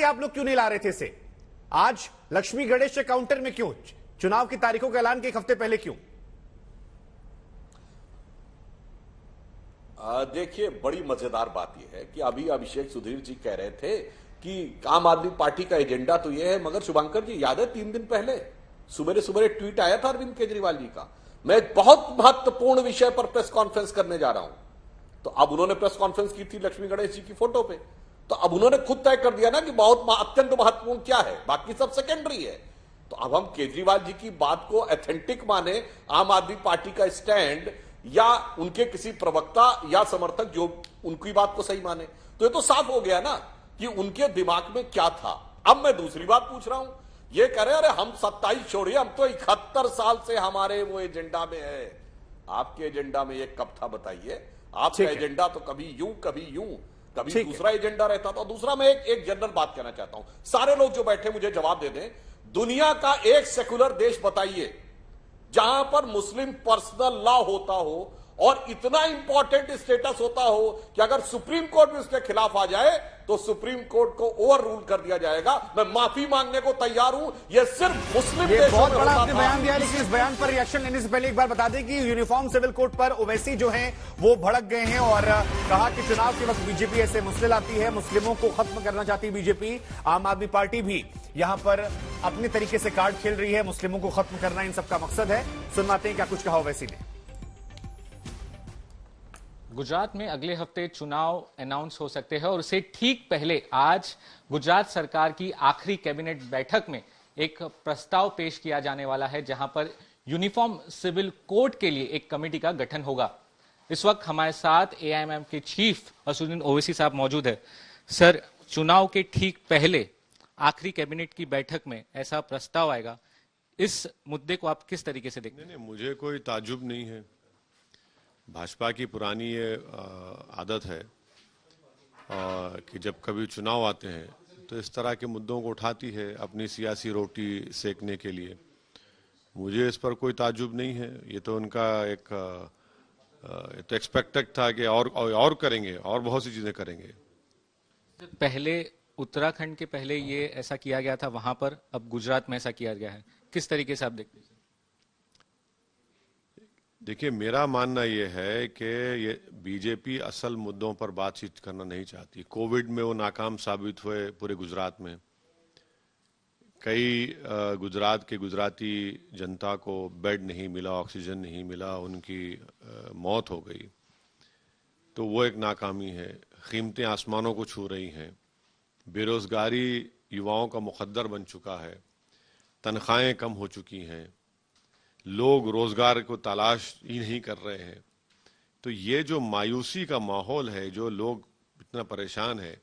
आप लोग क्यों नहीं ला रहे थे इसे? आज लक्ष्मी गणेश के काउंटर में क्यों? चुनाव की तारीखों का ऐलान के एक हफ्ते पहले क्यों? देखिए, बड़ी मजेदार बात यह है कि अभी अभिषेक सुधीर जी कह रहे थे कि आम आदमी पार्टी का एजेंडा तो यह है, मगर शुभंकर जी याद है 3 दिन पहले सुबह सुबह ट्वीट आया था अरविंद केजरीवाल जी का, मैं एक बहुत महत्वपूर्ण विषय पर प्रेस कॉन्फ्रेंस करने जा रहा हूं। तो अब उन्होंने प्रेस कॉन्फ्रेंस की थी लक्ष्मी गणेश जी की फोटो पे, तो अब उन्होंने खुद तय कर दिया ना कि बहुत अत्यंत महत्वपूर्ण क्या है, बाकी सब सेकेंडरी है। तो अब हम केजरीवाल जी की बात को एथेंटिक माने, आम आदमी पार्टी का स्टैंड, या उनके किसी प्रवक्ता या समर्थक जो उनकी बात को सही माने, तो ये तो साफ हो गया ना कि उनके दिमाग में क्या था। अब मैं दूसरी बात पूछ रहा हूं, ये कह रहे अरे हम 27 छोड़िए, हम तो 71 साल से हमारे वो एजेंडा में है। आपके एजेंडा में ये कब था बताइए? आपका एजेंडा तो कभी यूं कभी दूसरा एजेंडा रहता था। दूसरा, मैं एक जनरल बात कहना चाहता हूं, सारे लोग जो बैठे मुझे जवाब दे दें, दुनिया का एक सेकुलर देश बताइए जहां पर मुस्लिम पर्सनल लॉ होता हो और इतना इंपॉर्टेंट स्टेटस होता हो कि अगर सुप्रीम कोर्ट भी उसके खिलाफ आ जाए तो सुप्रीम कोर्ट को ओवर रूल कर दिया जाएगा। मैं माफी मांगने को तैयार हूं। यह सिर्फ मुस्लिम ये बहुत बड़ा आपने बयान दिया, लेकिन इस बयान पर रिएक्शन लेने से पहले एक बार बता दें कि यूनिफॉर्म सिविल कोड पर ओवैसी जो हैं वो भड़क गए हैं और कहा कि चुनाव के वक्त बीजेपी ऐसे मुस्लिम आती है, मुस्लिमों को खत्म करना चाहती है बीजेपी। आम आदमी पार्टी भी यहां पर अपने तरीके से कार्ड खेल रही है, मुस्लिमों को खत्म करना इन सबका मकसद है। सुनवाते हैं क्या कुछ कहा ओवैसी ने। गुजरात में अगले हफ्ते चुनाव अनाउंस हो सकते हैं और उससे ठीक पहले आज गुजरात सरकार की आखिरी कैबिनेट बैठक में एक प्रस्ताव पेश किया जाने वाला है जहां पर यूनिफॉर्म सिविल कोड के लिए एक कमेटी का गठन होगा। इस वक्त हमारे साथ एआईएमएम के चीफ असदुद्दीन ओवैसी साहब मौजूद है। सर, चुनाव के ठीक पहले आखिरी कैबिनेट की बैठक में ऐसा प्रस्ताव आएगा, इस मुद्दे को आप किस तरीके से देखते हैं? नहीं, मुझे कोई ताज्जुब नहीं है। भाजपा की पुरानी ये आदत है कि जब कभी चुनाव आते हैं तो इस तरह के मुद्दों को उठाती है अपनी सियासी रोटी सेकने के लिए। मुझे इस पर कोई ताज्जुब नहीं है। ये तो उनका एक तो एक्सपेक्टेड था कि और करेंगे और बहुत सी चीजें करेंगे। पहले उत्तराखंड के पहले ये ऐसा किया गया था, वहां पर अब गुजरात में ऐसा किया गया है, किस तरीके से आप देखते हैं? देखिए, मेरा मानना यह है कि ये बीजेपी असल मुद्दों पर बातचीत करना नहीं चाहती। कोविड में वो नाकाम साबित हुए पूरे गुजरात में। कई गुजरात के गुजराती जनता को बेड नहीं मिला, ऑक्सीजन नहीं मिला, उनकी मौत हो गई, तो वो एक नाकामी है। कीमतें आसमानों को छू रही हैं, बेरोजगारी युवाओं का मुकद्दर बन चुका है, तनख्वाहें कम हो चुकी हैं, लोग रोजगार को तलाश ही नहीं कर रहे हैं। तो ये जो मायूसी का माहौल है, जो लोग इतना परेशान है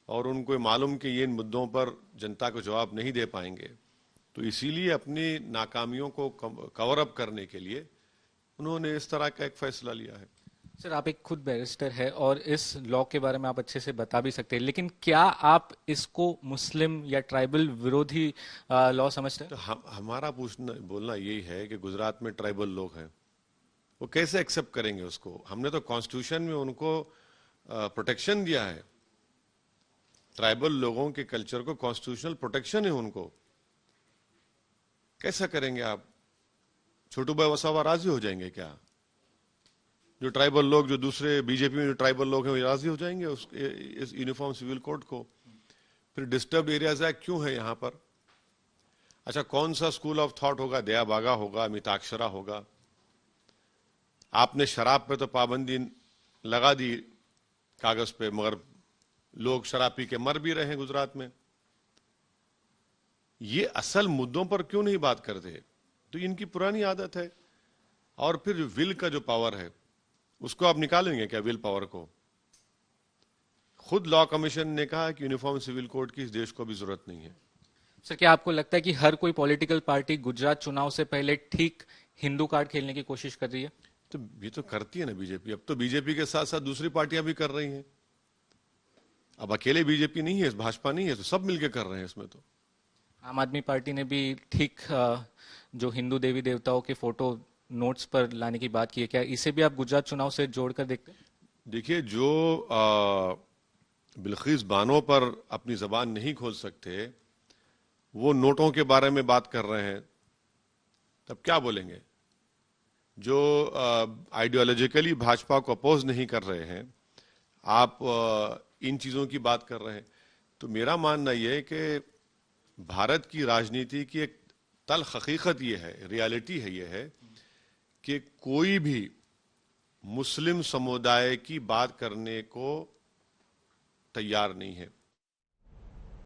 और उनको मालूम कि ये इन मुद्दों पर जनता को जवाब नहीं दे पाएंगे, तो इसीलिए अपनी नाकामियों को कवर अप करने के लिए उन्होंने इस तरह का एक फैसला लिया है। सर, आप एक खुद बैरिस्टर है और इस लॉ के बारे में आप अच्छे से बता भी सकते हैं, लेकिन क्या आप इसको मुस्लिम या ट्राइबल विरोधी लॉ समझते हैं? तो हमारा बोलना यही है कि गुजरात में ट्राइबल लोग हैं, वो कैसे एक्सेप्ट करेंगे उसको? हमने तो कॉन्स्टिट्यूशन में उनको प्रोटेक्शन दिया है। ट्राइबल लोगों के कल्चर को कॉन्स्टिट्यूशनल प्रोटेक्शन है उनको। कैसा करेंगे आप? छोटू भाई वसावा राजी हो जाएंगे क्या? जो ट्राइबल लोग, जो दूसरे बीजेपी में जो ट्राइबल लोग हैं, वो राजी हो जाएंगे इस यूनिफॉर्म सिविल कोड को? फिर डिस्टर्ब्ड एरियाज एक्ट क्यों है यहां पर? अच्छा, कौन सा स्कूल ऑफ थॉट होगा? दया बागा होगा, मिताक्षरा होगा? आपने शराब पे तो पाबंदी लगा दी कागज पे, मगर लोग शराब पी के मर भी रहे हैं गुजरात में। ये असल मुद्दों पर क्यों नहीं बात करते? तो इनकी पुरानी आदत है। और फिर विल का जो पावर है उसको आप निकालेंगे क्या? विल पावर को खुद लॉ कमीशन ने कहा कि यूनिफॉर्म सिविल कोड की इस देश को भी जरूरत नहीं है। सर, क्या आपको लगता है कि हर कोई पॉलिटिकल पार्टी गुजरात चुनाव से पहले ठीक हिंदू कार्ड खेलने की कोशिश कर रही है? तो ये तो करती है ना बीजेपी। अब तो बीजेपी के साथ साथ दूसरी पार्टियां भी कर रही हैं। अब अकेले बीजेपी नहीं है, भाजपा नहीं है, तो सब मिलकर कर रहे हैं इसमें। तो आम आदमी पार्टी ने भी ठीक जो हिंदू देवी देवताओं के फोटो नोट्स पर लाने की बात की है, क्या इसे भी आप गुजरात चुनाव से जोड़कर देखते हैं? देखिए, जो बिल्किस बानो पर अपनी जबान नहीं खोल सकते, वो नोटों के बारे में बात कर रहे हैं, तब क्या बोलेंगे? जो आइडियोलॉजिकली भाजपा को अपोज नहीं कर रहे हैं, आप इन चीजों की बात कर रहे हैं। तो मेरा मानना यह है कि भारत की राजनीति की एक तल्ख हकीकत यह है, रियलिटी है, यह है कि कोई भी मुस्लिम समुदाय की बात करने को तैयार नहीं है।